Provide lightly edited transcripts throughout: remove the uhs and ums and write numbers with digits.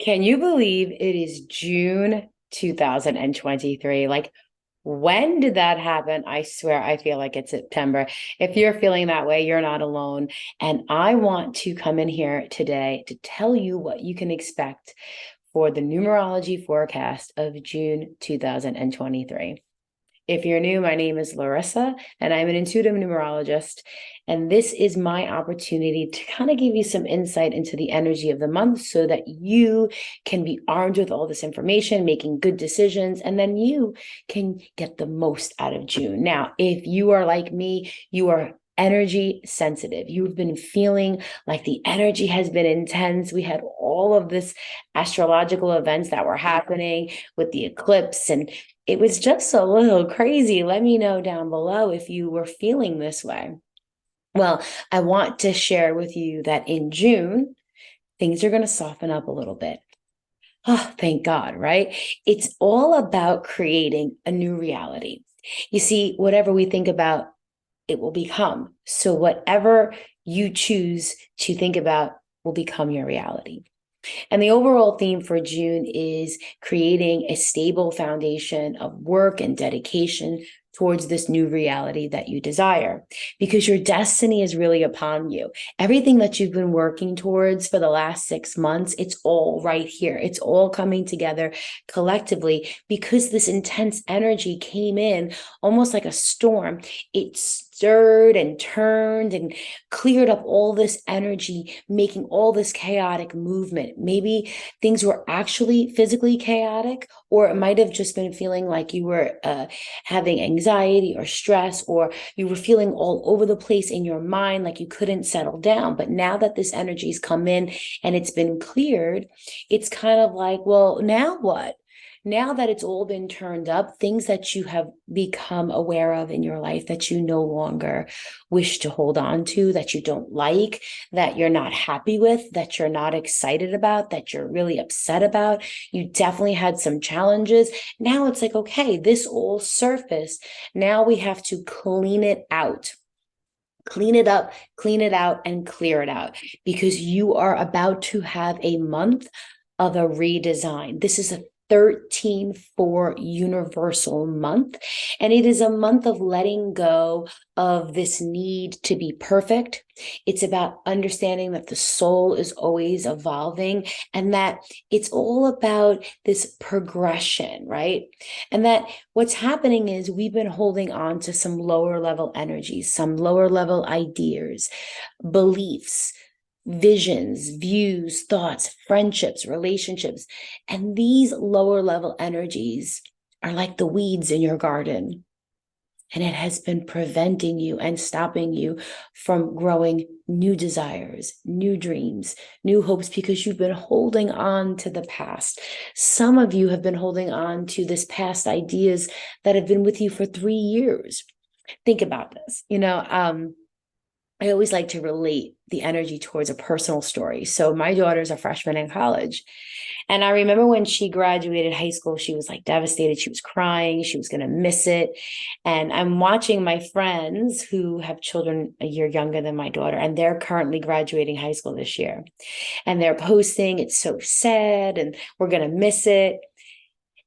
Can you believe it is June 2023? Like, when did that happen? I swear, I feel like it's September. If you're feeling that way, you're not alone. And I want to come in here today to tell you what you can expect for the numerology forecast of June 2023. If you're new, my name is Larissa, and I'm an intuitive numerologist. And this is my opportunity to kind of give you some insight into the energy of the month so that you can be armed with all this information, making good decisions, and then you can get the most out of June. Now, if you are like me, you are energy sensitive. You've been feeling like the energy has been intense. We had all of this astrological events that were happening with the eclipse, and it was just a little crazy. Let me know down below if you were feeling this way. Well, I want to share with you that in June, things are going to soften up a little bit. Oh, thank God, right? It's all about creating a new reality. You see, whatever we think about, it will become. So, whatever you choose to think about will become your reality. And the overall theme for June is creating a stable foundation of work and dedication towards this new reality that you desire, because your destiny is really upon you. Everything that you've been working towards for the last 6 months, it's all right here. It's all coming together collectively because this intense energy came in almost like a storm. It stirred and turned and cleared up all this energy, making all this chaotic movement. Maybe things were actually physically chaotic, or it might have just been feeling like you were having anxiety or stress, or you were feeling all over the place in your mind, like you couldn't settle down. But now that this energy's come in and it's been cleared, it's kind of like, well, now what? Now that it's all been turned up, things that you have become aware of in your life that you no longer wish to hold on to, that you don't like, that you're not happy with, that you're not excited about, that you're really upset about. You definitely had some challenges. Now it's like, okay, this all surfaced. Now we have to clean it out. Clean it up, clean it out, and clear it out, because you are about to have a month of a redesign. This is a 13-4 universal month, and it is a month of letting go of this need to be perfect. It's about understanding that the soul is always evolving, and that it's all about this progression, right? And that what's happening is we've been holding on to some lower level energies, some lower level ideas, beliefs, visions, views, thoughts, friendships, relationships. And these lower level energies are like the weeds in your garden. And it has been preventing you and stopping you from growing new desires, new dreams, new hopes, because you've been holding on to the past. Some of you have been holding on to this past ideas that have been with you for 3 years. Think about this. I always like to relate the energy towards a personal story. So my daughter's a freshman in college. And I remember when she graduated high school, she was like devastated. She was crying. She was going to miss it. And I'm watching my friends who have children a year younger than my daughter, and they're currently graduating high school this year. And they're posting, it's so sad and we're going to miss it.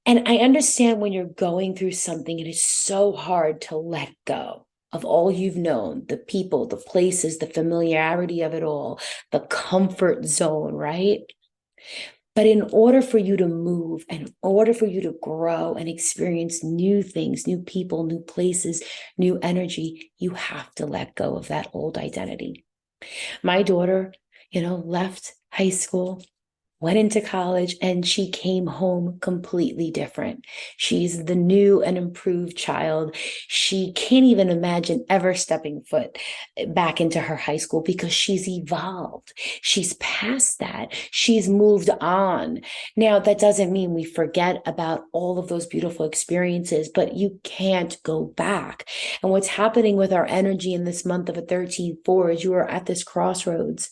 And I understand when you're going through something, it is so hard to let go of all you've known, the people, the places, the familiarity of it all, the comfort zone, right? But in order for you to move, and in order for you to grow and experience new things, new people, new places, new energy, you have to let go of that old identity. My daughter, left high school, went into college, and she came home completely different. She's the new and improved child. She can't even imagine ever stepping foot back into her high school because she's evolved. She's past that. She's moved on. Now, that doesn't mean we forget about all of those beautiful experiences, but you can't go back. And what's happening with our energy in this month of a 13-4 is you are at this crossroads.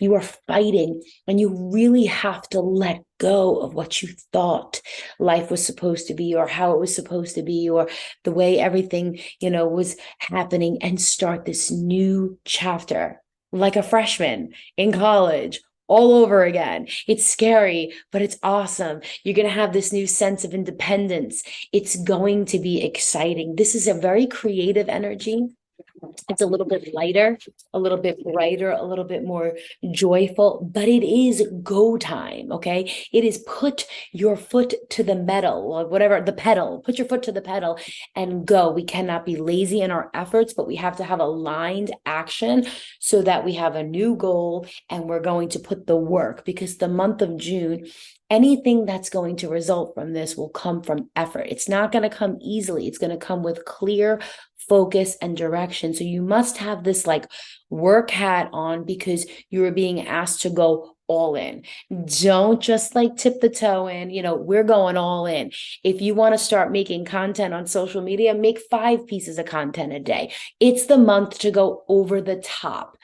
You are fighting, and you really have to let go of what you thought life was supposed to be, or how it was supposed to be, or the way everything, was happening, and start this new chapter like a freshman in college all over again. It's scary, but it's awesome. You're going to have this new sense of independence. It's going to be exciting. This is a very creative energy. It's a little bit lighter, a little bit brighter, a little bit more joyful, but it is go time. Okay. It is put your foot to the metal or whatever, the pedal, put your foot to the pedal and go. We cannot be lazy in our efforts, but we have to have aligned action so that we have a new goal and we're going to put the work, because the month of June, anything that's going to result from this will come from effort. It's not going to come easily. It's going to come with clear focus and direction. So you must have this like work hat on, because you are being asked to go all in. Don't just like tip the toe in. We're going all in. If you want to start making content on social media, make 5 pieces of content a day. It's the month to go over the top.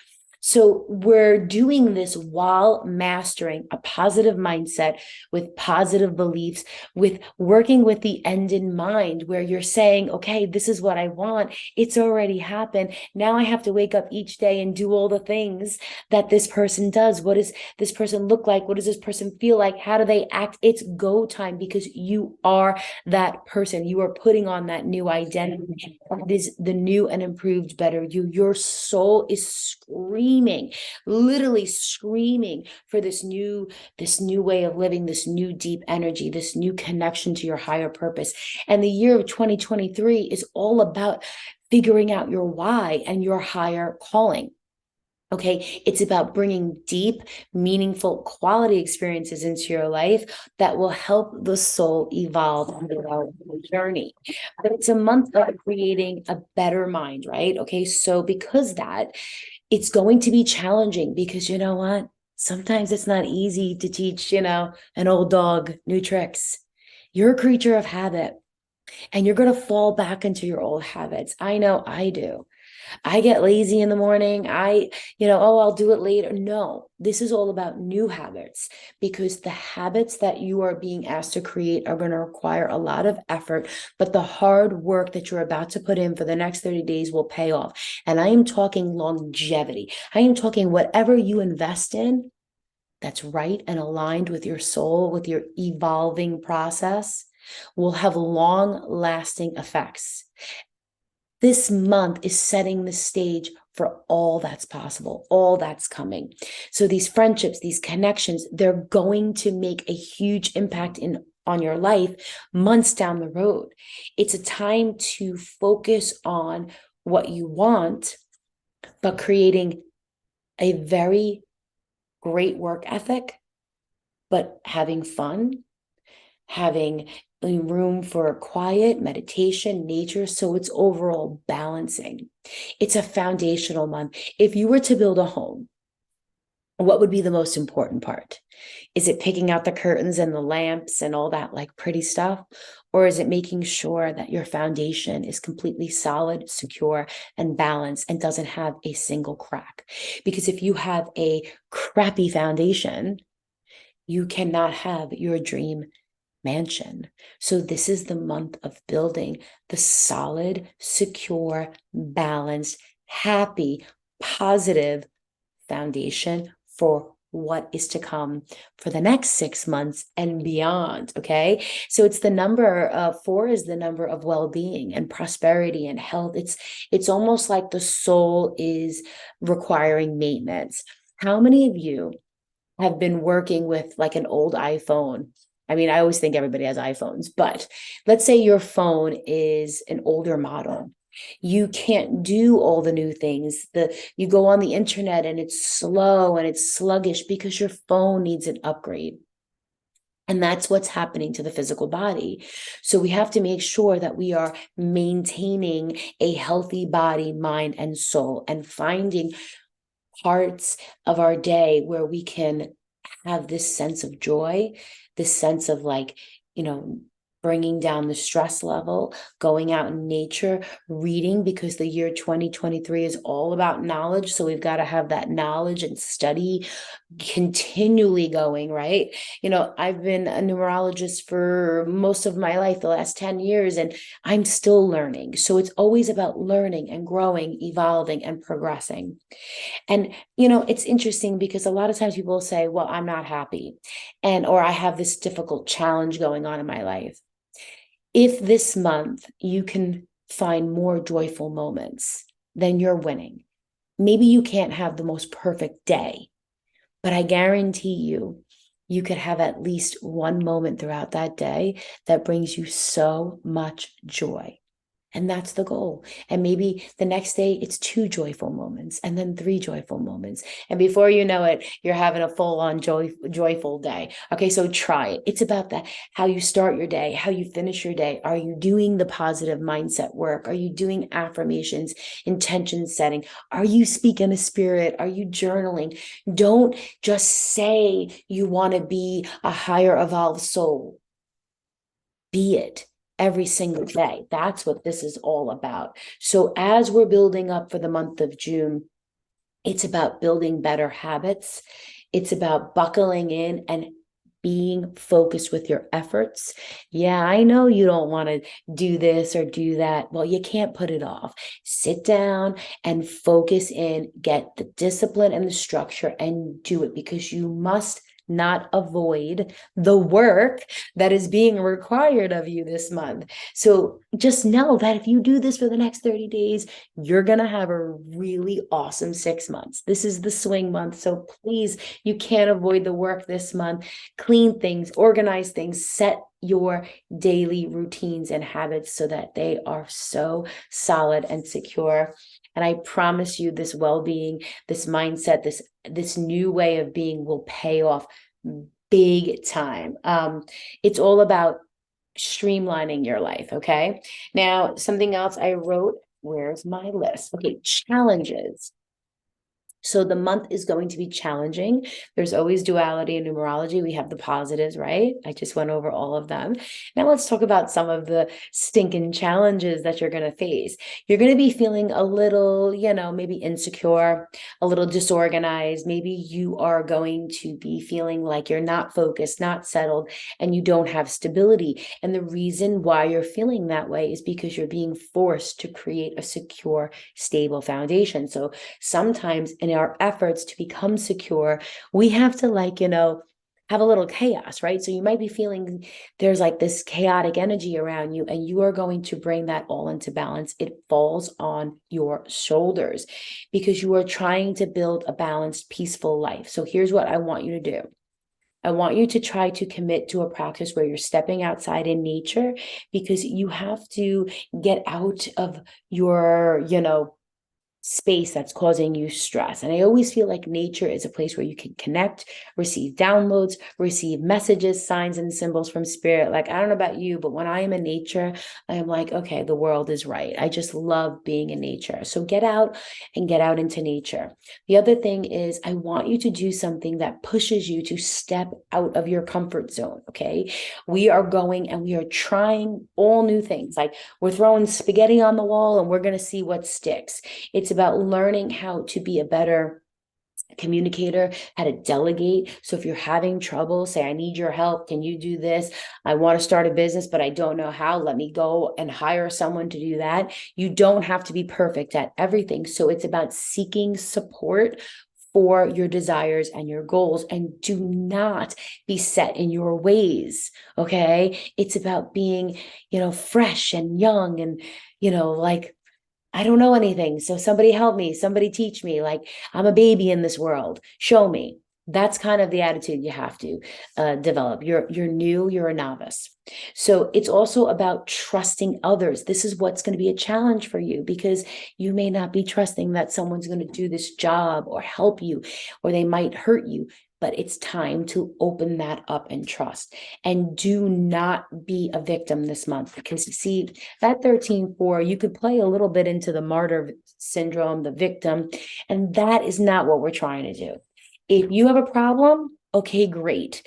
So we're doing this while mastering a positive mindset with positive beliefs, with working with the end in mind, where you're saying, okay, this is what I want. It's already happened. Now I have to wake up each day and do all the things that this person does. What does this person look like? What does this person feel like? How do they act? It's go time, because you are that person. You are putting on that new identity. It is the new and improved better you. Your soul is screaming, literally screaming for this new way of living, this new deep energy, this new connection to your higher purpose. And the year of 2023 is all about figuring out your why and your higher calling. Okay, it's about bringing deep, meaningful, quality experiences into your life that will help the soul evolve throughout the journey. But it's a month of creating a better mind, right? Okay, so because that, it's going to be challenging, because you know what? Sometimes it's not easy to teach, an old dog new tricks. You're a creature of habit, and you're going to fall back into your old habits. I know I do. I get lazy in the morning. I'll do it later. No, this is all about new habits, because the habits that you are being asked to create are going to require a lot of effort, but the hard work that you're about to put in for the next 30 days will pay off. And I am talking longevity. I am talking whatever you invest in that's right and aligned with your soul, with your evolving process, will have long lasting effects. This month is setting the stage for all that's possible, all that's coming. So these friendships, these connections, they're going to make a huge impact on your life months down the road. It's a time to focus on what you want, but creating a very great work ethic, but having fun, having room for quiet, meditation, nature. So it's overall balancing. It's a foundational month. If you were to build a home, what would be the most important part? Is it picking out the curtains and the lamps and all that like pretty stuff? Or is it making sure that your foundation is completely solid, secure, and balanced and doesn't have a single crack? Because if you have a crappy foundation, you cannot have your dream mansion. So this is the month of building the solid, secure, balanced, happy, positive foundation for what is to come for the next 6 months and beyond. Okay. So it's the number 4 is the number of well-being and prosperity and health. It's almost like the soul is requiring maintenance. How many of you have been working with like an old iPhone? I mean, I always think everybody has iPhones, but let's say your phone is an older model. You can't do all the new things. You go on the internet and it's slow and it's sluggish because your phone needs an upgrade. And that's what's happening to the physical body. So we have to make sure that we are maintaining a healthy body, mind, and soul, and finding parts of our day where we can have this sense of joy, this sense of like, bringing down the stress level, going out in nature, reading, because the year 2023 is all about knowledge. So we've got to have that knowledge and study continually going, right? I've been a numerologist for most of my life, the last 10 years, and I'm still learning. So it's always about learning and growing, evolving and progressing. And, it's interesting because a lot of times people say, well, I'm not happy, or I have this difficult challenge going on in my life. If this month you can find more joyful moments, then you're winning. Maybe you can't have the most perfect day, but I guarantee you could have at least one moment throughout that day that brings you so much joy. And that's the goal. And maybe the next day it's 2 joyful moments and then 3 joyful moments. And before you know it, you're having a full-on joyful day. Okay, so try it. It's about that, how you start your day, how you finish your day. Are you doing the positive mindset work? Are you doing affirmations, intention setting? Are you speaking to spirit? Are you journaling? Don't just say you want to be a higher evolved soul. Be it every single day. That's what this is all about. So as we're building up for the month of June, it's about building better habits. It's about buckling in and being focused with your efforts. Yeah, I know you don't want to do this or do that. Well, you can't put it off. Sit down and focus in, get the discipline and the structure and do it, because you must not avoid the work that is being required of you this month. So just know that if you do this for the next 30 days, you're going to have a really awesome 6 months. This is the swing month. So please, you can't avoid the work this month. Clean things, organize things, set your daily routines and habits so that they are so solid and secure. And I promise you, this well-being, this mindset, this new way of being will pay off big time. It's all about streamlining your life. Okay. Now, something else I wrote, where's my list? Okay. Challenges. So the month is going to be challenging. There's always duality in numerology. We have the positives, right? I just went over all of them. Now let's talk about some of the stinking challenges that you're going to face. You're going to be feeling a little, maybe insecure, a little disorganized. Maybe you are going to be feeling like you're not focused, not settled, and you don't have stability. And the reason why you're feeling that way is because you're being forced to create a secure, stable foundation. So sometimes in our efforts to become secure, we have to have a little chaos, right? So you might be feeling there's like this chaotic energy around you, and you are going to bring that all into balance. It falls on your shoulders because you are trying to build a balanced, peaceful life. So here's what I want you to do. I want you to try to commit to a practice where you're stepping outside in nature, because you have to get out of your, space that's causing you stress. And I always feel like nature is a place where you can connect, receive downloads, receive messages, signs, and symbols from spirit. Like, I don't know about you, but when I am in nature, I am like, okay, the world is right. I just love being in nature. So get out and get out into nature. The other thing is, I want you to do something that pushes you to step out of your comfort zone. Okay. We are going and we are trying all new things. Like, we're throwing spaghetti on the wall and we're going to see what sticks. It's about learning how to be a better communicator, how to delegate. So if you're having trouble, say, I need your help. Can you do this? I want to start a business, but I don't know how. Let me go and hire someone to do that. You don't have to be perfect at everything. So it's about seeking support for your desires and your goals, and do not be set in your ways. Okay. It's about being, fresh and young and, like, I don't know anything. So somebody help me, somebody teach me. Like, I'm a baby in this world. Show me. That's kind of the attitude you have to develop. You're new, you're a novice. So it's also about trusting others. This is what's going to be a challenge for you, because you may not be trusting that someone's going to do this job or help you, or they might hurt you. But it's time to open that up and trust. And do not be a victim this month, because you see, that 13-4, you could play a little bit into the martyr syndrome, the victim, and that is not what we're trying to do. If you have a problem, okay, great.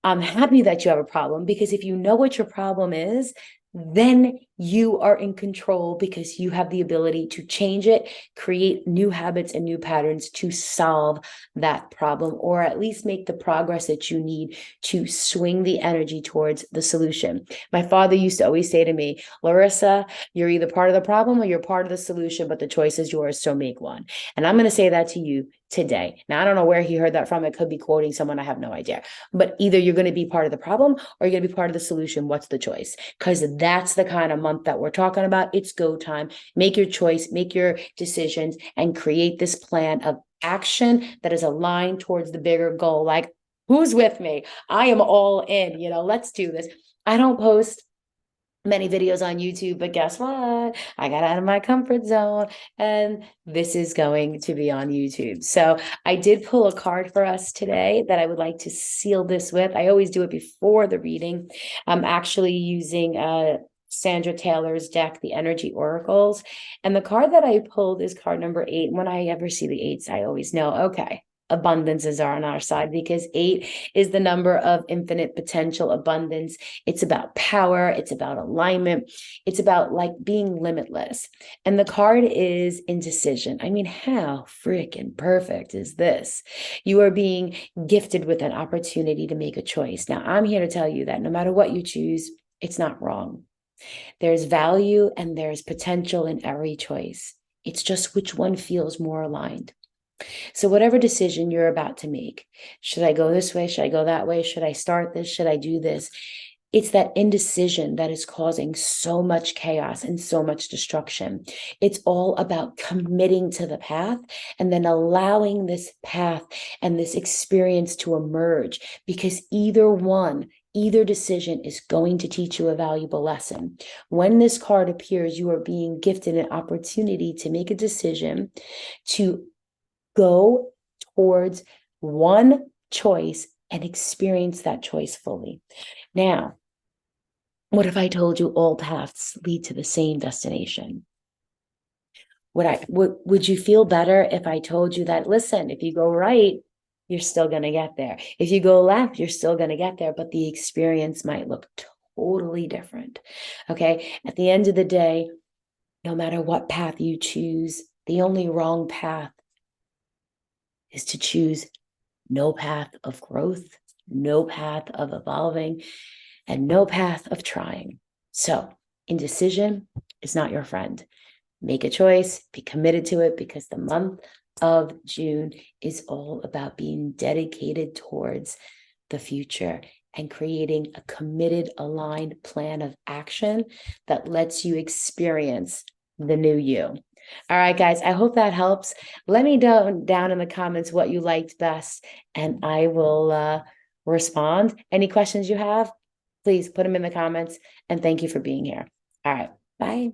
I'm happy that you have a problem, because if you know what your problem is, then you are in control, because you have the ability to change it, create new habits and new patterns to solve that problem, or at least make the progress that you need to swing the energy towards the solution. My father used to always say to me, Larissa, you're either part of the problem or you're part of the solution, but the choice is yours, so make one. And I'm going to say that to you today. Now, I don't know where he heard that from. It could be quoting someone. I have no idea. But either you're going to be part of the problem or you're going to be part of the solution. What's the choice? Because that's the kind of month that we're talking about. It's go time. Make your choice, make your decisions, and create this plan of action that is aligned towards the bigger goal. Like, who's with me? I am all in, let's do this. I don't post many videos on YouTube, but guess what? I got out of my comfort zone, and this is going to be on YouTube. So I did pull a card for us today that I would like to seal this with. I always do it before the reading. I'm actually using Sandra Taylor's deck, the Energy Oracles. And the card that I pulled is card number 8. When I ever see the 8s, I always know, okay, abundances are on our side, because 8 is the number of infinite potential abundance. It's about power. It's about alignment. It's about like being limitless. And the card is indecision. I mean, how freaking perfect is this? You are being gifted with an opportunity to make a choice. Now, I'm here to tell you that no matter what you choose, it's not wrong. There's value and there's potential in every choice. It's just which one feels more aligned. So whatever decision you're about to make, should I go this way? Should I go that way? Should I start this? Should I do this? It's that indecision that is causing so much chaos and so much destruction. It's all about committing to the path and then allowing this path and this experience to emerge, because either decision is going to teach you a valuable lesson. When this card appears, you are being gifted an opportunity to make a decision to go towards one choice and experience that choice fully. Now, what if I told you all paths lead to the same destination? Would you feel better if I told you that, listen, if you go right, you're still going to get there. If you go left, you're still going to get there, but the experience might look totally different. Okay. At the end of the day, no matter what path you choose, the only wrong path is to choose no path of growth, no path of evolving, and no path of trying. So indecision is not your friend. Make a choice, be committed to it, because the month of June is all about being dedicated towards the future and creating a committed, aligned plan of action that lets you experience the new you. All right, guys, I hope that helps. Let me know down in the comments what you liked best, and I will respond. Any questions you have, please put them in the comments. And thank you for being here. All right, bye.